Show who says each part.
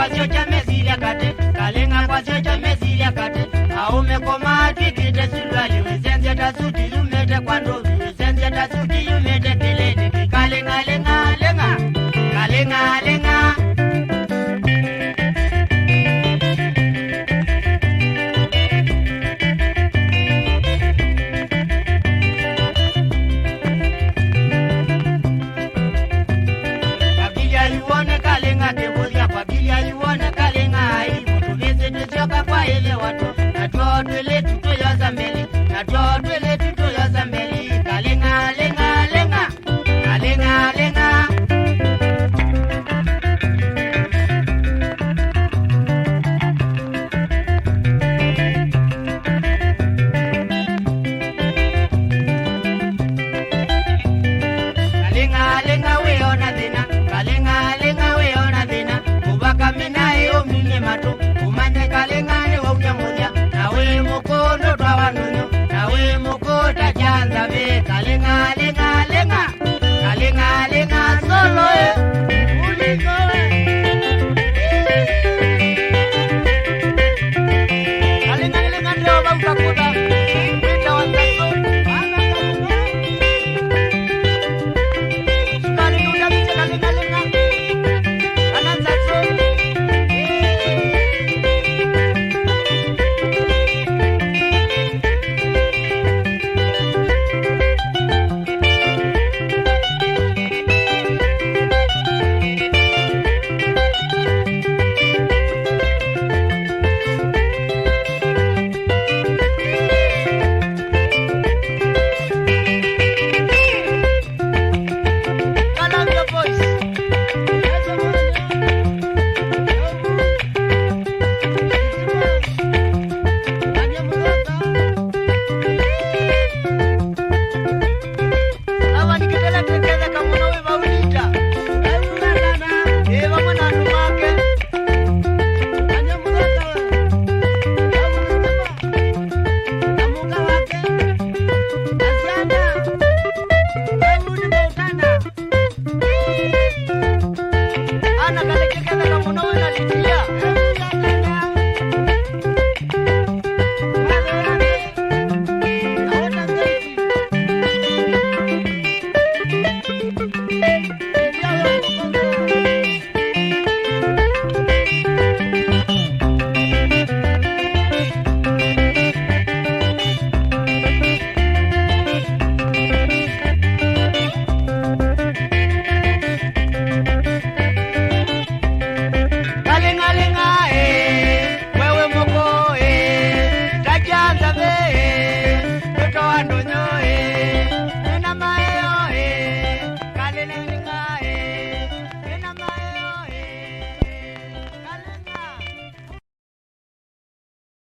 Speaker 1: kwa chocha mezilia kate, kalenga kwa chocha mezilia kate. Aume koma tikite silwali, wezenze tasuti yumete kwa ndovi, wezenze tasuti yumete keleni. Kalenga lenga lenga, kalenga lenga. Twele tuto ya zambeli, twele tuto ya zambeli. Kalenga lenga lenga, kalenga lenga. Kalenga lenga we ona dina, kalenga lenga we ona dina. Kubaka mina eo mine mato, kumane kalenga ne wa unyamoja. Nawe mukono twawanunyo, nawe mukota chanza be. Kalenga lenga lenga, kalenga lenga solo ulizo kalenga lenga ndio baukakuda wita wanzaso ana kakuda kalenga lenga kalenga lenga ananzaso. Ana kale